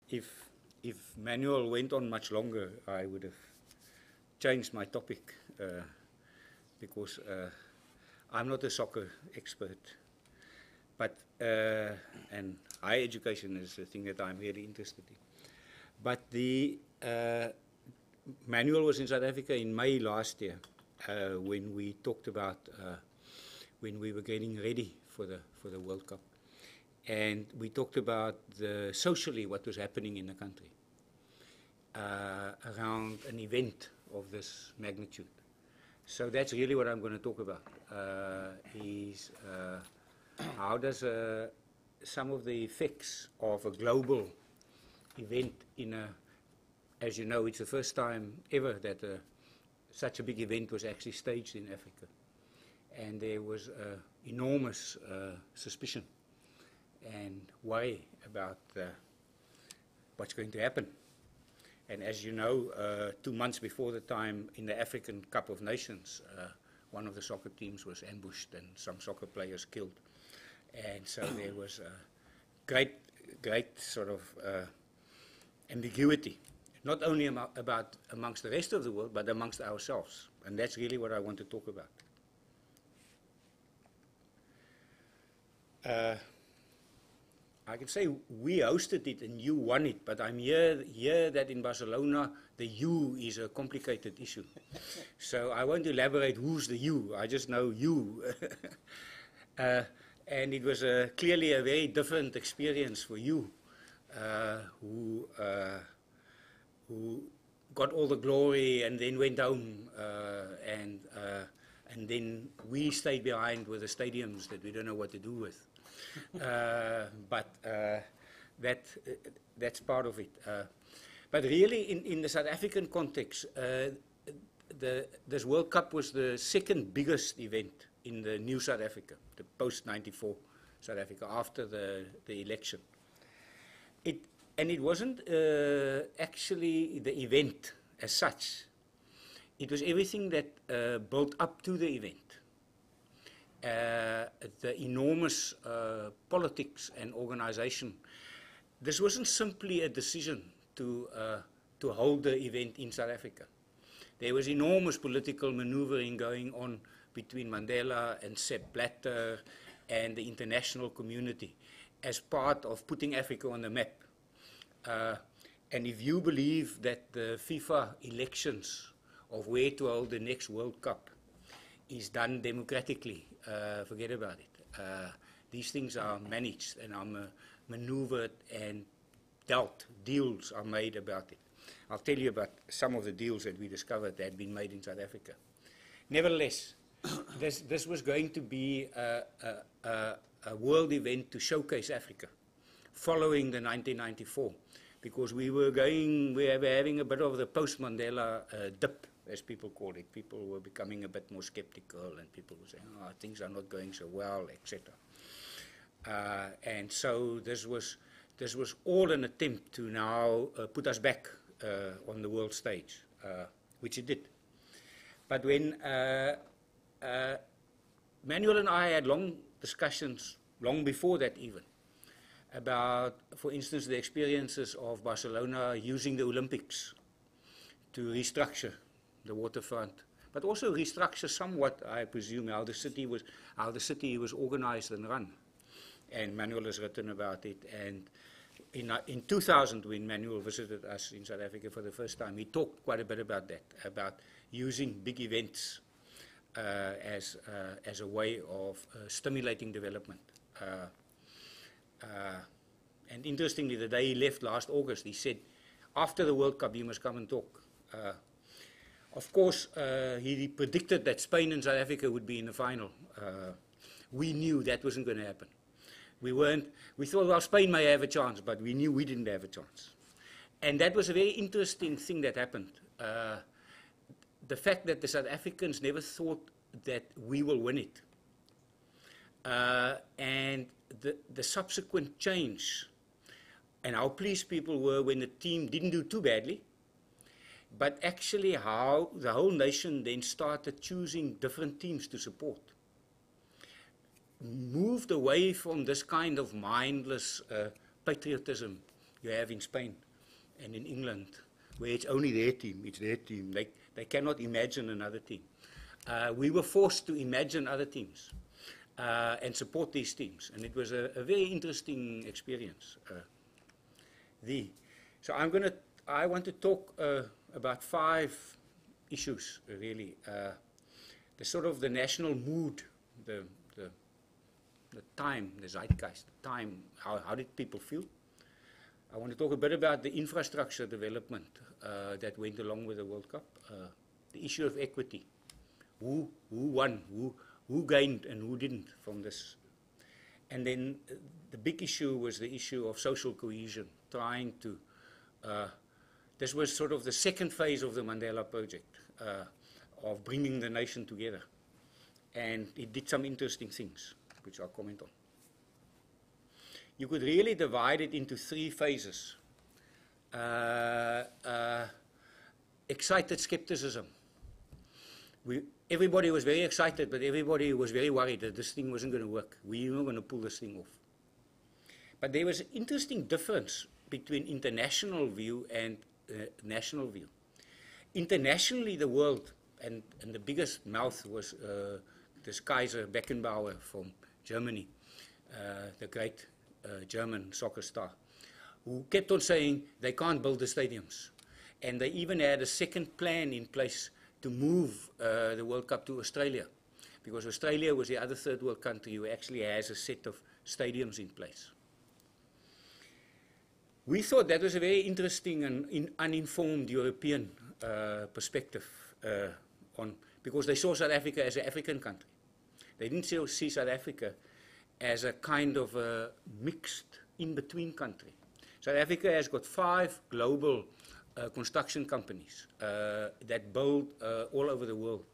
if Manuel went on much longer, I would have changed my topic because I'm not a soccer expert, but and higher education is the thing that I'm really interested in. But the Manuel was in South Africa in May last year when we talked about when we were getting ready for the World Cup. And we talked about socially what was happening in the country around an event of this magnitude. So that's really what I'm going to talk about, is how does some of the effects of a global event in a, as you know, it's the first time ever that such a big event was actually staged in Africa. And there was enormous suspicion and worry about what's going to happen. And as you know, 2 months before the time in the African Cup of Nations, one of the soccer teams was ambushed and some soccer players killed. And so there was a great sort of ambiguity, not only about amongst the rest of the world, but amongst ourselves. And that's really what I want to talk about. I can say we hosted it and you won it, but I'm here that in Barcelona, the you is a complicated issue. So I won't elaborate who's the you, I just know you. And it was clearly a very different experience for you, who got all the glory and then went home, and then we stayed behind with the stadiums that we don't know what to do with. But that's part of it. But really, in the South African context, this World Cup was the second biggest event in the new South Africa, the post-94 South Africa, after the election. And it wasn't actually the event as such. It was everything that built up to the event. The enormous politics and organization. This wasn't simply a decision to hold the event in South Africa. There was enormous political maneuvering going on between Mandela and Sepp Blatter and the international community as part of putting Africa on the map. And if you believe that the FIFA elections of where to hold the next World Cup is done democratically, forget about it. These things are managed and are maneuvered and deals are made about it. I'll tell you about some of the deals that we discovered that had been made in South Africa. Nevertheless, this was going to be a world event to showcase Africa following the 1994, because we were having a bit of the post-Mandela dip, as people call it. People were becoming a bit more skeptical, and people were saying, oh, things are not going so well, etc. And so this was all an attempt to now put us back on the world stage, which it did. But when Manuel and I had long discussions, long before that even, about, for instance, the experiences of Barcelona using the Olympics to restructure the waterfront, but also restructure somewhat, I presume, how the city was organized and run. And Manuel has written about it. And in 2000, when Manuel visited us in South Africa for the first time, he talked quite a bit about that, about using big events as a way of stimulating development. And interestingly, the day he left last August, he said, after the World Cup, you must come and talk. Of course, he predicted that Spain and South Africa would be in the final. We knew that wasn't going to happen. We thought, well, Spain may have a chance, but we knew we didn't have a chance. And that was a very interesting thing that happened. The fact that the South Africans never thought that we will win it. And the subsequent change, and how pleased people were when the team didn't do too badly, but actually how the whole nation then started choosing different teams to support. Moved away from this kind of mindless patriotism you have in Spain and in England, where it's only their team, it's their team. They cannot imagine another team. We were forced to imagine other teams and support these teams, and it was a very interesting experience. So I want to talk about 5 issues, really. The sort of the national mood, the time, the zeitgeist, the time, how did people feel? I want to talk a bit about the infrastructure development that went along with the World Cup, the issue of equity, who won, who gained and who didn't from this. And then the big issue was the issue of social cohesion, trying to, this was sort of the second phase of the Mandela Project, of bringing the nation together. And it did some interesting things, which I'll comment on. You could really divide it into 3 phases. Excited skepticism. Everybody was very excited, but everybody was very worried that this thing wasn't going to work. We were going to pull this thing off. But there was an interesting difference between international view and national view. Internationally, the world, and the biggest mouth was this Kaiser Beckenbauer from Germany, the great German soccer star, who kept on saying they can't build the stadiums. And they even had a second plan in place to move the World Cup to Australia, because Australia was the other third world country who actually has a set of stadiums in place. We thought that was a very interesting and uninformed European perspective because they saw South Africa as an African country. They didn't see South Africa as a kind of a mixed in-between country. South Africa has got 5 global construction companies that build all over the world.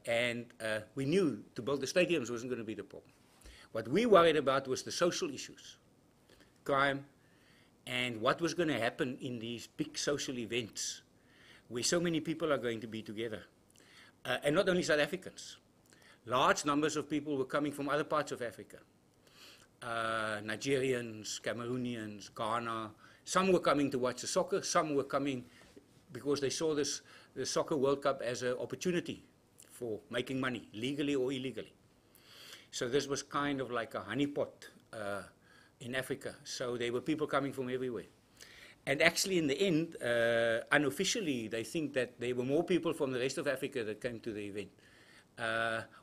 And we knew to build the stadiums wasn't going to be the problem. What we worried about was the social issues, crime, and what was going to happen in these big social events where so many people are going to be together. And not only South Africans. Large numbers of people were coming from other parts of Africa. Nigerians, Cameroonians, Ghana. Some were coming to watch the soccer. Some were coming because they saw the Soccer World Cup as an opportunity for making money, legally or illegally. So this was kind of like a honeypot in Africa. So there were people coming from everywhere. And actually, in the end, unofficially, they think that there were more people from the rest of Africa that came to the event.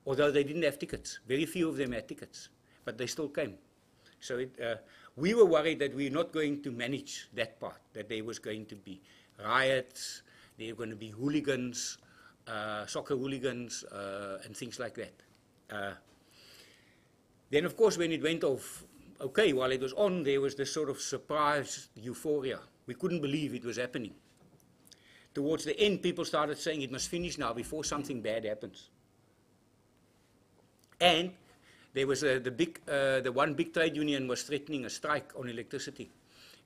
Although they didn't have tickets. Very few of them had tickets, but they still came. So we were worried that we were not going to manage that part, that there was going to be riots, there were going to be hooligans, soccer hooligans, and things like that. Then, of course, when it went off, okay, while it was on, there was this sort of surprise euphoria. We couldn't believe it was happening. Towards the end, people started saying it must finish now before something bad happens. And there was the one big trade union was threatening a strike on electricity.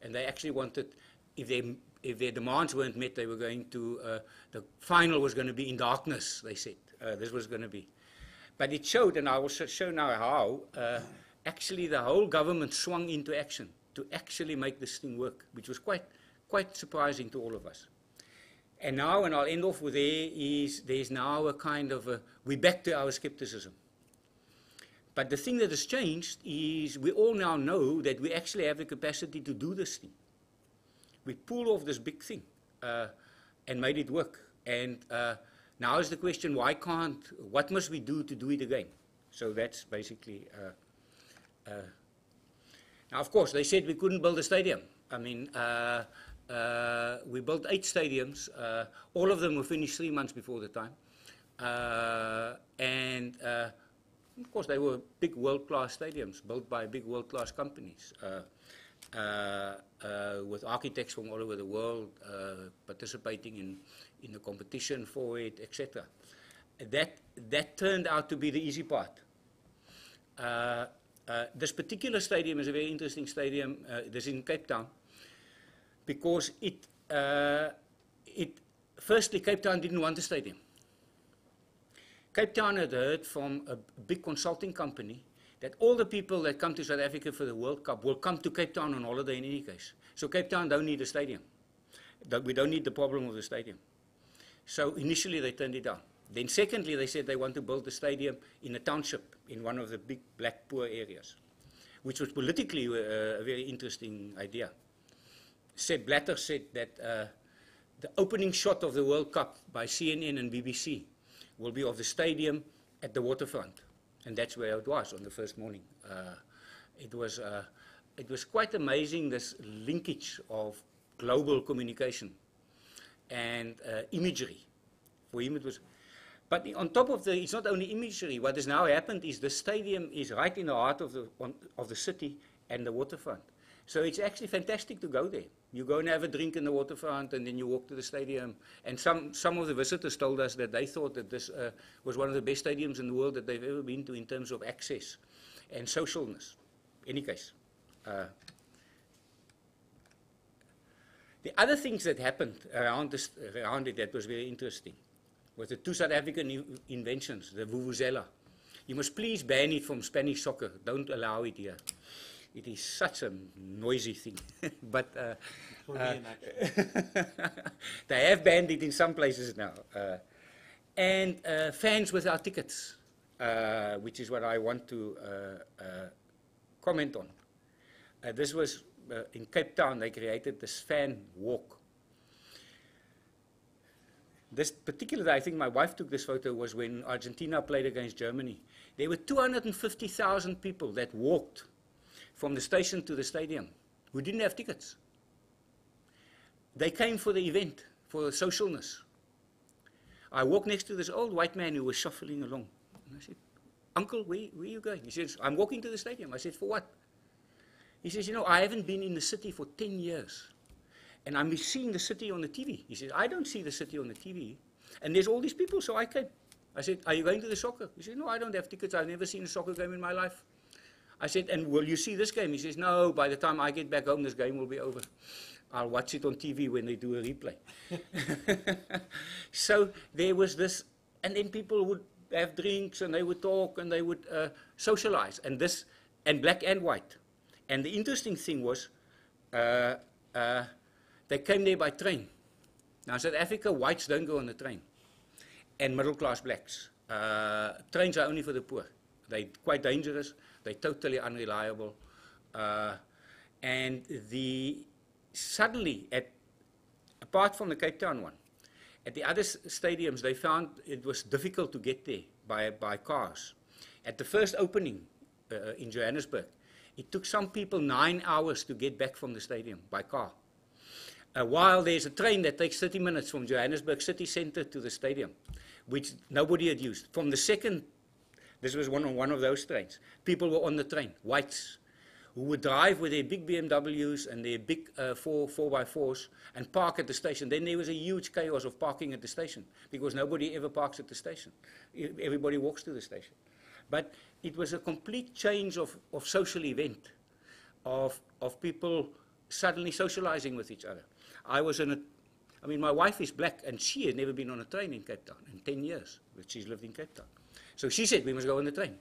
And they actually wanted, if their demands weren't met, they were going to, the final was going to be in darkness, they said. This was going to be. But it showed, and I will show now how, actually the whole government swung into action to actually make this thing work, which was quite surprising to all of us. And now, and I'll end off with there's now a kind of we're back to our skepticism. But the thing that has changed is we all now know that we actually have the capacity to do this thing. We pulled off this big thing and made it work. And now is the question, what must we do to do it again? So that's basically, now of course they said we couldn't build a stadium. I mean, we built 8 stadiums. All of them were finished 3 months before the time. And of course, they were big world-class stadiums built by big world-class companies with architects from all over the world participating in the competition for it, etc. That turned out to be the easy part. This particular stadium is a very interesting stadium. This is in Cape Town because firstly, Cape Town didn't want a stadium. Cape Town had heard from a big consulting company that all the people that come to South Africa for the World Cup will come to Cape Town on holiday in any case. So Cape Town don't need a stadium. We don't need the problem of the stadium. So initially they turned it down. Then secondly, they said they want to build a stadium in a township in one of the big black poor areas, which was politically a very interesting idea. Sepp Blatter said that the opening shot of the World Cup by CNN and BBC will be of the stadium at the waterfront. And that's where it was on the first morning. It was quite amazing, this linkage of global communication and imagery. For him it was, but on top of it's not only imagery. What has now happened is the stadium is right in the heart of the city and the waterfront. So it's actually fantastic to go there. You go and have a drink in the waterfront, and then you walk to the stadium. And some of the visitors told us that they thought that this was one of the best stadiums in the world that they've ever been to in terms of access and socialness. Any case. The other things that happened around it that was very interesting was the two South African inventions, the vuvuzela. You must please ban it from Spanish soccer. Don't allow it here. It is such a noisy thing. But they have banned it in some places now. And fans without tickets, which is what I want to comment on. This was in Cape Town. They created this fan walk. This particular day, I think my wife took this photo, was when Argentina played against Germany. There were 250,000 people that walked from the station to the stadium who didn't have tickets. They came for the event, for the socialness. I walked next to this old white man who was shuffling along. And I said, "Uncle, where are you going?" He says, "I'm walking to the stadium." I said, "For what?" He says, "You know, I haven't been in the city for 10 years. And I'm seeing the city on the TV." He says, "I don't see the city on the TV. And there's all these people, so I came." I said, "Are you going to the soccer?" He said, "No, I don't have tickets. I've never seen a soccer game in my life." I said, "And will you see this game?" He says, "No, by the time I get back home, this game will be over. I'll watch it on TV when they do a replay." So there was this, and then people would have drinks, and they would talk, and they would socialize, and black and white. And the interesting thing was, they came there by train. Now, in South Africa, whites don't go on the train, and middle-class blacks. Trains are only for the poor. They're quite dangerous. They're totally unreliable. And suddenly, apart from the Cape Town one, at the other stadiums, they found it was difficult to get there by cars. At the first opening in Johannesburg, it took some people 9 hours to get back from the stadium by car. While there's a train that takes 30 minutes from Johannesburg city center to the stadium, which nobody had used. From the second, this was one of those trains. People were on the train, whites, who would drive with their big BMWs and their big 4x4s and park at the station. Then there was a huge chaos of parking at the station because nobody ever parks at the station. Everybody walks to the station. But it was a complete change of social event, of people suddenly socializing with each other. My wife is black, and she had never been on a train in Cape Town in 10 years that she's lived in Cape Town. So she said, "We must go on the train."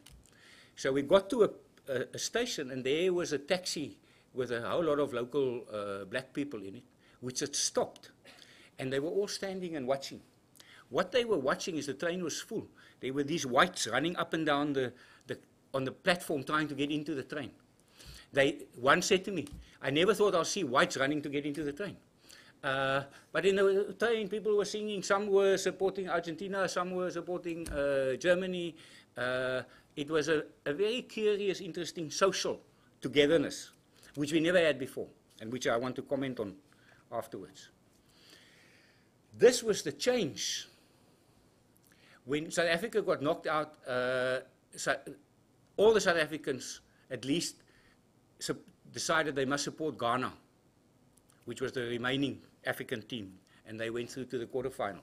So we got to a station, and there was a taxi with a whole lot of local black people in it, which had stopped. And they were all standing and watching. What they were watching is the train was full. There were these whites running up and down on the platform trying to get into the train. One said to me, "I never thought I'll see whites running to get into the train." But in the train, people were singing. Some were supporting Argentina, some were supporting Germany. It was a very curious, interesting social togetherness, which we never had before, and which I want to comment on afterwards. This was the change. When South Africa got knocked out, all the South Africans, at least, decided they must support Ghana, which was the remaining African team, and they went through to the quarterfinal.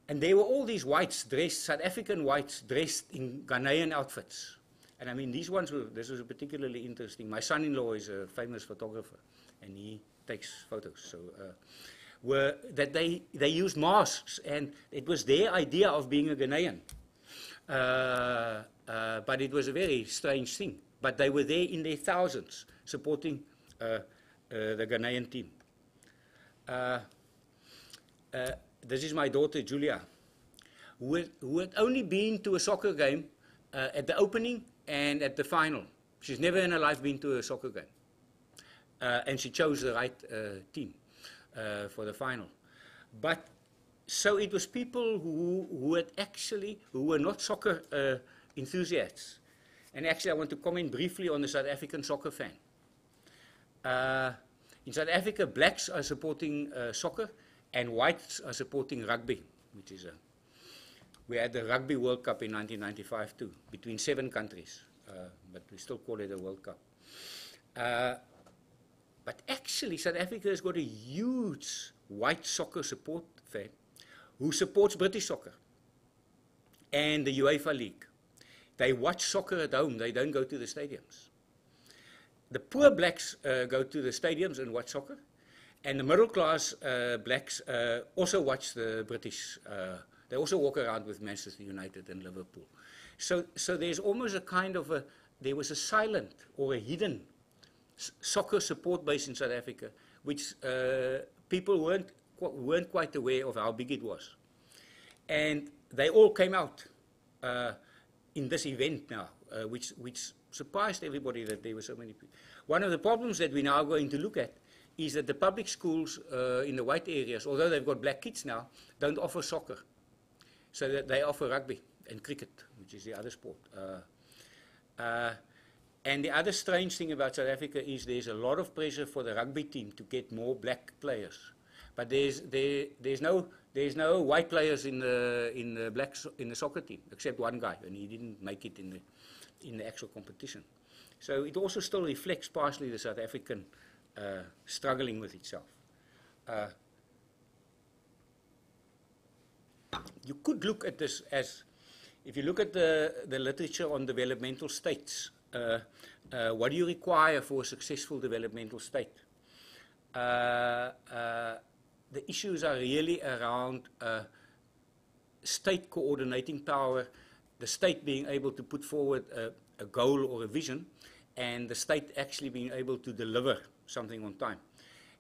And there were all these whites dressed, South African whites dressed in Ghanaian outfits. And I mean, this was particularly interesting. My son-in-law is a famous photographer, and he takes photos. So, they used masks, and it was their idea of being a Ghanaian. But it was a very strange thing. But they were there in their thousands supporting the Ghanaian team. This is my daughter, Julia, who had only been to a soccer game at the opening and at the final. She's never in her life been to a soccer game. And she chose the right team for the final. But so it was people who were not soccer enthusiasts. And actually I want to comment briefly on the South African soccer fan. In South Africa, blacks are supporting soccer and whites are supporting rugby, which is we had the Rugby World Cup in 1995 too, between 7 countries, but we still call it a World Cup. But actually, South Africa has got a huge white soccer support fan who supports British soccer and the UEFA League. They watch soccer at home, they don't go to the stadiums. The poor blacks go to the stadiums and watch soccer, and the middle class blacks also watch the British. They also walk around with Manchester United and Liverpool. So there's almost a kind of there was a silent or a hidden soccer support base in South Africa, which people weren't quite aware of how big it was. And they all came out in this event now, which surprised everybody that there were so many people. One of the problems that we're now going to look at is that the public schools in the white areas, although they've got black kids now, don't offer soccer. So that they offer rugby and cricket, which is the other sport. And the other strange thing about South Africa is there's a lot of pressure for the rugby team to get more black players. But there's no white players in the soccer team, except one guy, and he didn't make it in the actual competition. So it also still reflects partially the South African struggling with itself. You could look at this as, if you look at the literature on developmental states, what do you require for a successful developmental state? The issues are really around state coordinating power, the state being able to put forward a goal or a vision, and the state actually being able to deliver something on time.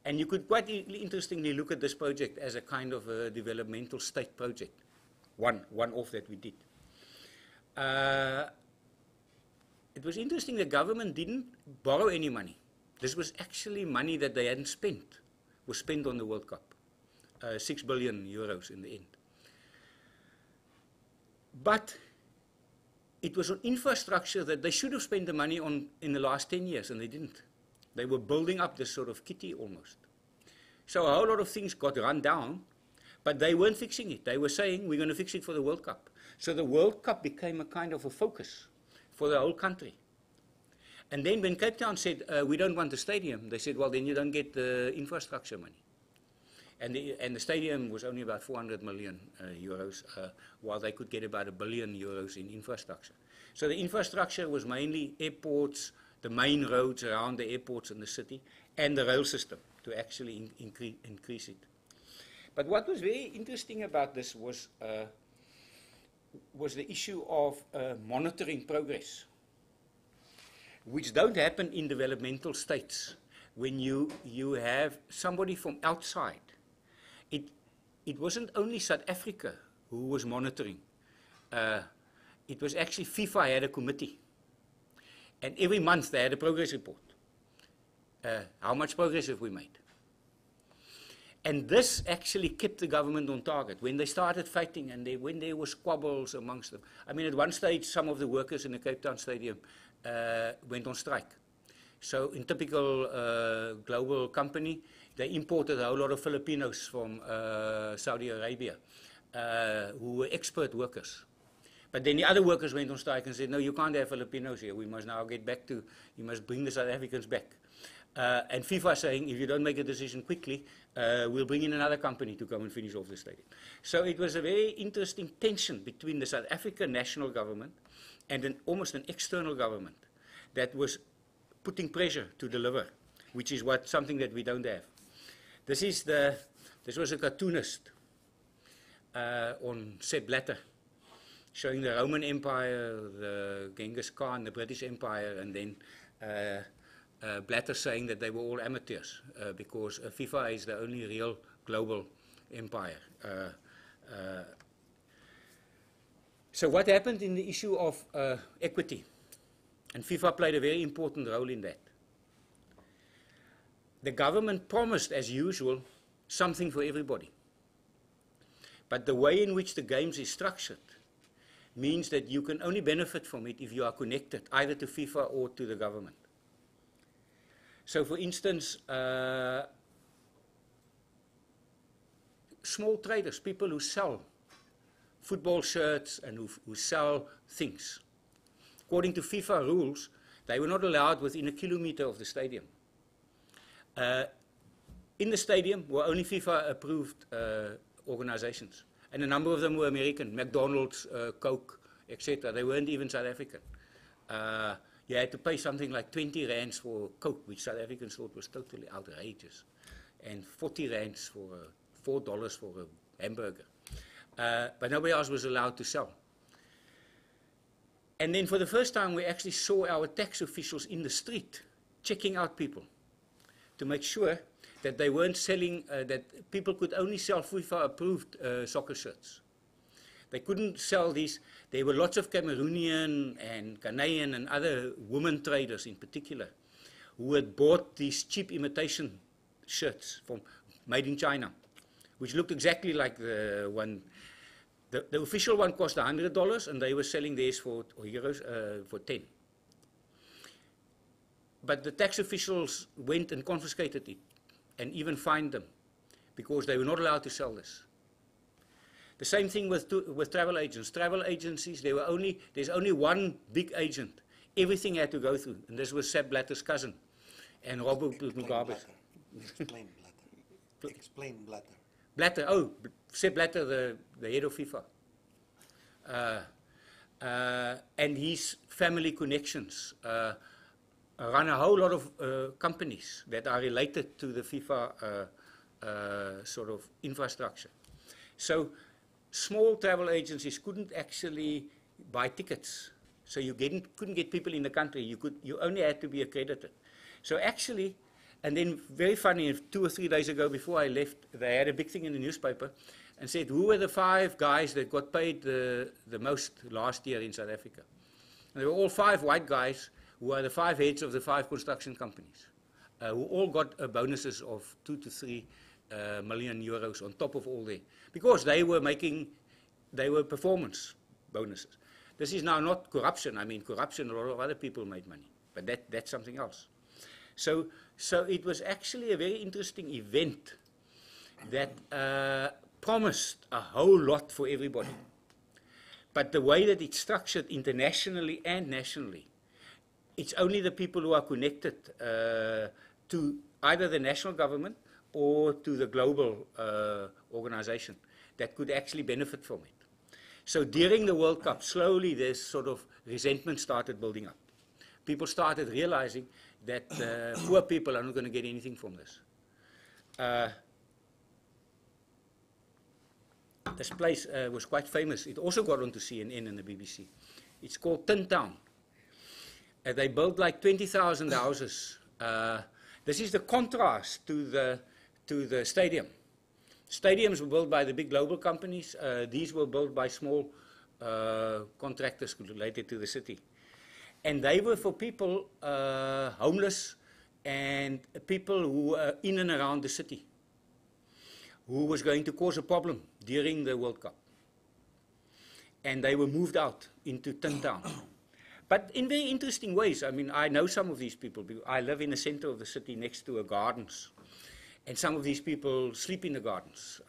And you could quite interestingly look at this project as a kind of a developmental state project, one-off that we did. It was interesting, the government didn't borrow any money. This was actually money that they hadn't spent, was spent on the World Cup. 6 billion euros in the end. But it was on infrastructure that they should have spent the money on in the last 10 years, and they didn't. They were building up this sort of kitty almost. So a whole lot of things got run down, but they weren't fixing it. They were saying, we're going to fix it for the World Cup. So the World Cup became a kind of a focus for the whole country. And then when Cape Town said, we don't want the stadium, they said, well, then you don't get the infrastructure money. And the stadium was only about 400 million euros, while they could get about 1 billion euros in infrastructure. So the infrastructure was mainly airports, the main roads around the airports in the city, and the rail system to actually increase it. But what was very interesting about this was the issue of monitoring progress, which don't happen in developmental states when you have somebody from outside. It wasn't only South Africa who was monitoring. It was actually FIFA had a committee. And every month they had a progress report. How much progress have we made? And this actually kept the government on target. When they started fighting and when there were squabbles amongst them. I mean, at one stage, some of the workers in the Cape Town Stadium went on strike. So in typical global company, they imported a whole lot of Filipinos from Saudi Arabia who were expert workers. But then the other workers went on strike and said, no, you can't have Filipinos here. We must now get back to, you must bring the South Africans back. And FIFA saying, if you don't make a decision quickly, we'll bring in another company to come and finish off the stadium. So it was a very interesting tension between the South African national government and almost an external government that was putting pressure to deliver, which is something that we don't have. This was a cartoonist on Sepp Blatter. showing the Roman Empire, the Genghis Khan, the British Empire, and then Blatter saying that they were all amateurs because FIFA is the only real global empire. So what happened in the issue of equity? And FIFA played a very important role in that. The government promised, as usual, something for everybody. But the way in which the games is structured means that you can only benefit from it if you are connected either to FIFA or to the government. So for instance, small traders, people who sell football shirts and who sell things. According to FIFA rules, they were not allowed within a kilometer of the stadium. In the stadium were only FIFA-approved organizations, and a number of them were American, McDonald's, Coke, etc. They weren't even South African. You had to pay something like 20 rands for Coke, which South Africans thought was totally outrageous, and 40 rands for $4 for a hamburger. But nobody else was allowed to sell. And then for the first time, we actually saw our tax officials in the street checking out people to make sure that they weren't selling, that people could only sell FIFA-approved soccer shirts. They couldn't sell these. There were lots of Cameroonian and Ghanaian and other women traders in particular who had bought these cheap imitation shirts made in China, which looked exactly like the one. The official one cost $100, and they were selling theirs for for 10. But the tax officials went and confiscated it, and even fined them, because they were not allowed to sell this. The same thing with travel agents. Travel agencies, there's only one big agent. Everything had to go through, and this was Sepp Blatter's cousin, and Robert Mugabe. Explain Blatter. Explain Blatter. Blatter, oh, Sepp Blatter, the head of FIFA. And his family connections run a whole lot of companies that are related to the FIFA sort of infrastructure. So small travel agencies couldn't actually buy tickets. So you couldn't get people in the country. You only had to be accredited. So actually, and then very funny, 2 or 3 days ago before I left, they had a big thing in the newspaper and said, who were the 5 guys that got paid the most last year in South Africa? And they were all 5 white guys who are the 5 heads of the 5 construction companies, who all got bonuses of 2 to 3 million euros on top of all their, because they were performance bonuses. This is now not corruption. I mean, corruption, a lot of other people made money, but that's something else. So it was actually a very interesting event that promised a whole lot for everybody. But the way that it's structured internationally and nationally, it's only the people who are connected to either the national government or to the global organization that could actually benefit from it. So during the World Cup, slowly this sort of resentment started building up. People started realizing that poor people are not going to get anything from this. This place was quite famous. It also got onto CNN and the BBC. It's called Tin Town. They built like 20,000 houses. This is the contrast to the stadium. Stadiums were built by the big global companies. These were built by small contractors related to the city. And they were for people homeless and people who were in and around the city, who was going to cause a problem during the World Cup. And they were moved out into Tin Town. But in very interesting ways. I mean, I know some of these people. I live in the center of the city next to gardens. And some of these people sleep in the gardens.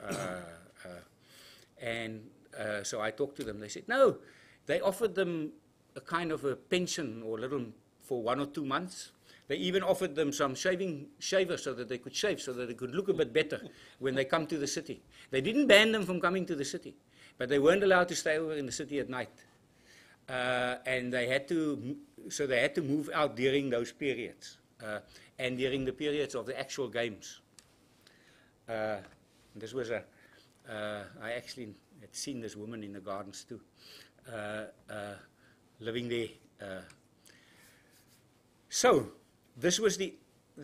So I talked to them. They said, no, they offered them a kind of a pension or a little for 1 or 2 months. They even offered them some shavers so that they could shave, so that they could look a bit better when they come to the city. They didn't ban them from coming to the city, but they weren't allowed to stay over in the city at night. And they had to move out during those periods and during the periods of the actual games. This was I actually had seen this woman in the gardens too. living there. So this was the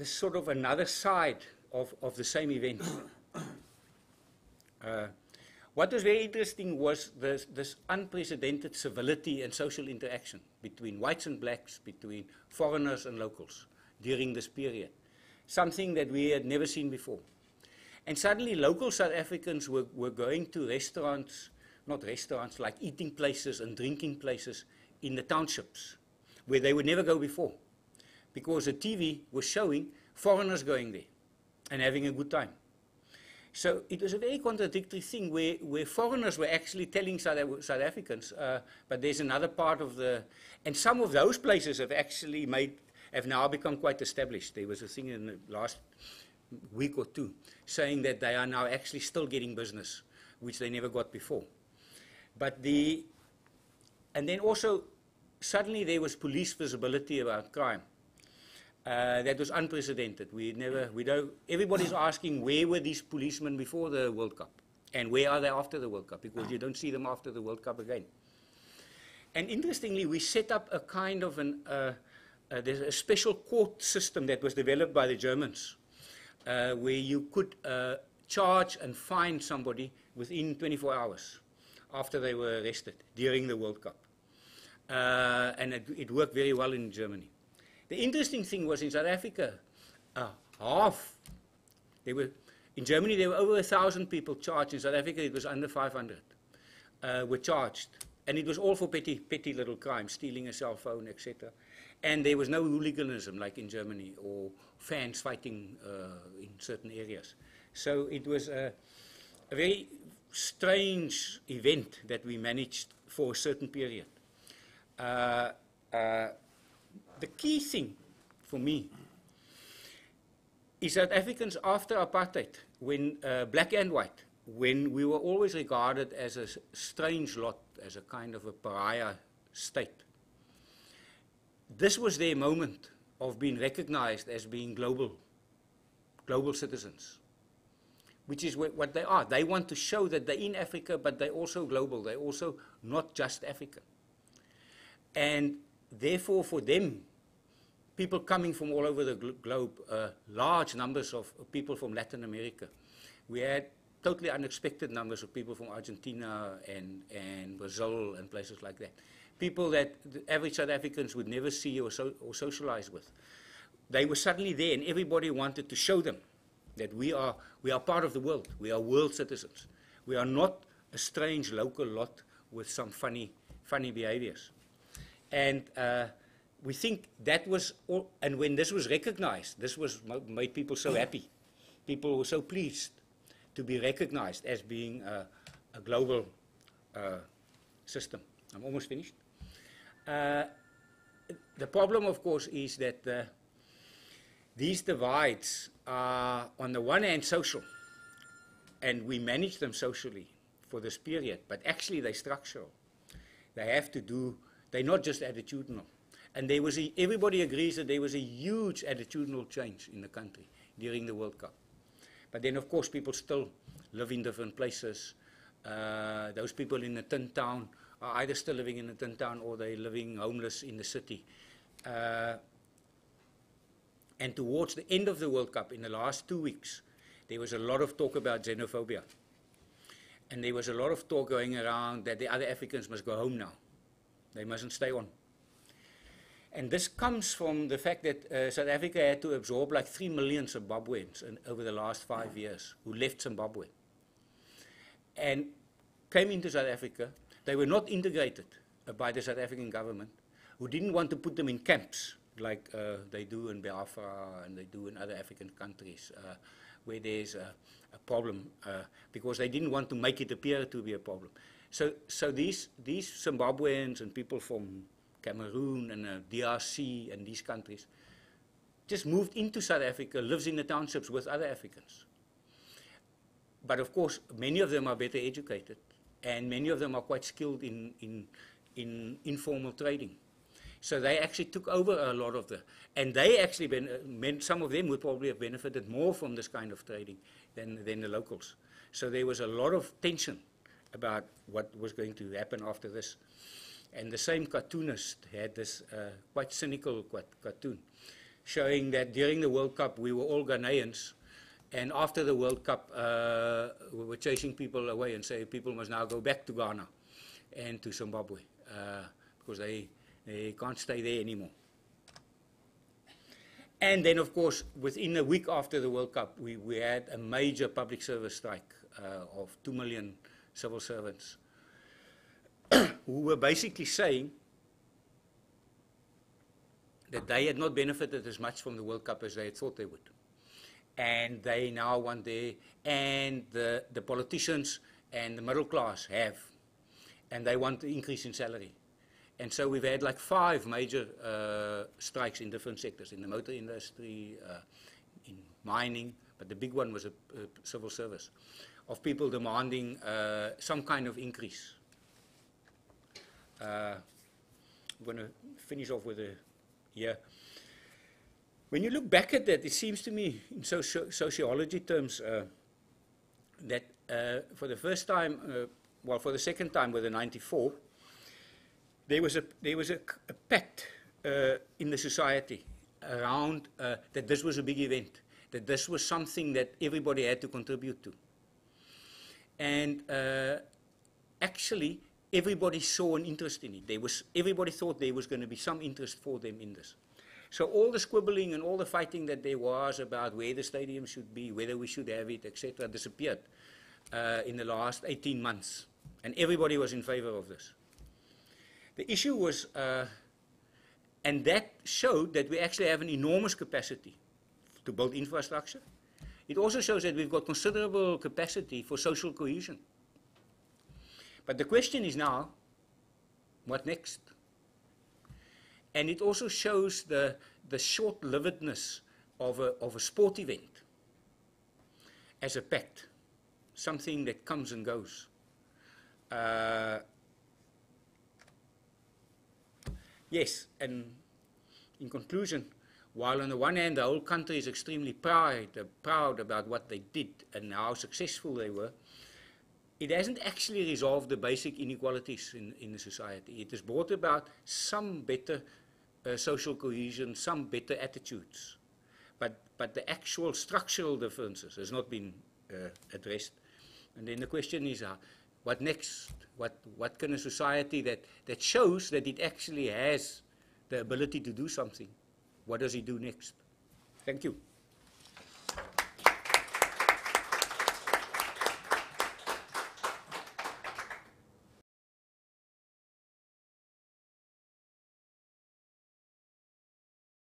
sort of another side of the same event. What was very interesting was this unprecedented civility and social interaction between whites and blacks, between foreigners and locals during this period, something that we had never seen before. And suddenly local South Africans were going to restaurants, not restaurants, like eating places and drinking places in the townships, where they would never go before, because the TV was showing foreigners going there and having a good time. So it was a very contradictory thing where foreigners were actually telling South Africans, but there's another part of the, and some of those places have now become quite established. There was a thing in the last week or two saying that they are now actually still getting business, which they never got before. But and then also suddenly there was police visibility about crime. That was unprecedented. Everybody's asking where were these policemen before the World Cup and where are they after the World Cup, because you don't see them after the World Cup again. And interestingly, we set up a kind of there's a special court system that was developed by the Germans, where you could charge and fine somebody within 24 hours after they were arrested during the World Cup. And it worked very well in Germany. The interesting thing was in South Africa, in Germany there were over 1,000 people charged. In South Africa it was under 500 were charged. And it was all for petty little crimes, stealing a cell phone, etc. And there was no hooliganism like in Germany, or fans fighting in certain areas. So it was a very strange event that we managed for a certain period. The key thing for me is that Africans after apartheid, when black and white, when we were always regarded as a strange lot, as a kind of a pariah state, this was their moment of being recognized as being global citizens, which is what they are. They want to show that they're in Africa, but they're also global. They're also not just Africa. And therefore, for them, people coming from all over the globe, large numbers of people from Latin America. We had totally unexpected numbers of people from Argentina and Brazil and places like that. People that the average South Africans would never see or socialize with. They were suddenly there, and everybody wanted to show them that we are part of the world. We are world citizens. We are not a strange local lot with some funny behaviors. And we think that was, and when this was recognized, this made people so happy. People were so pleased to be recognized as being a global system. I'm almost finished. The problem, of course, is that these divides are, on the one hand, social, and we manage them socially for this period, but actually they're structural. They have to do, they're not just attitudinal. And there was everybody agrees that there was a huge attitudinal change in the country during the World Cup. But then, of course, people still live in different places. Those people in the tin town are either still living in the tin town or they're living homeless in the city. And towards the end of the World Cup, in the last 2 weeks, there was a lot of talk about xenophobia. And there was a lot of talk going around that the other Africans must go home now. They mustn't stay on. And this comes from the fact that South Africa had to absorb like 3 million Zimbabweans over the last 5 years who left Zimbabwe and came into South Africa. They were not integrated by the South African government, who didn't want to put them in camps like they do in Biafra and they do in other African countries where there's a problem, because they didn't want to make it appear to be a problem. So these Zimbabweans and people from Cameroon and DRC and these countries just moved into South Africa, lives in the townships with other Africans. But of course, many of them are better educated, and many of them are quite skilled in informal trading. So they actually took over a lot of and they actually, some of them would probably have benefited more from this kind of trading than the locals. So there was a lot of tension about what was going to happen after this. And the same cartoonist had this quite cynical cartoon showing that during the World Cup we were all Ghanaians, and after the World Cup we were chasing people away and say people must now go back to Ghana and to Zimbabwe because they can't stay there anymore. And then, of course, within a week after the World Cup, we had a major public service strike of 2 million civil servants who were basically saying that they had not benefited as much from the World Cup as they had thought they would. And they now want their, and the politicians and the middle class have, and they want an increase in salary. And so we've had like 5 major strikes in different sectors, in the motor industry, in mining, but the big one was a civil service, of people demanding some kind of increase. I'm going to finish off with a, when you look back at that, it seems to me, in sociology terms, that for the first time, well, for the second time with the 94, there was a pact in the society around that this was a big event, that this was something that everybody had to contribute to. And actually, everybody saw an interest in it. Everybody thought there was going to be some interest for them in this. So all the squibbling and all the fighting that there was about where the stadium should be, whether we should have it, etc., disappeared in the last 18 months. And everybody was in favor of this. The issue was, and that showed that we actually have an enormous capacity to build infrastructure. It also shows that we've got considerable capacity for social cohesion. But the question is now, what next? And it also shows the short-livedness of a sport event as a pact, something that comes and goes. Yes, and in conclusion, while on the one hand the whole country is extremely proud about what they did and how successful they were, it hasn't actually resolved the basic inequalities in the society. It has brought about some better social cohesion, some better attitudes, but the actual structural differences has not been addressed. And then the question is, what next? What can a society that shows that it actually has the ability to do something, what does it do next? Thank you.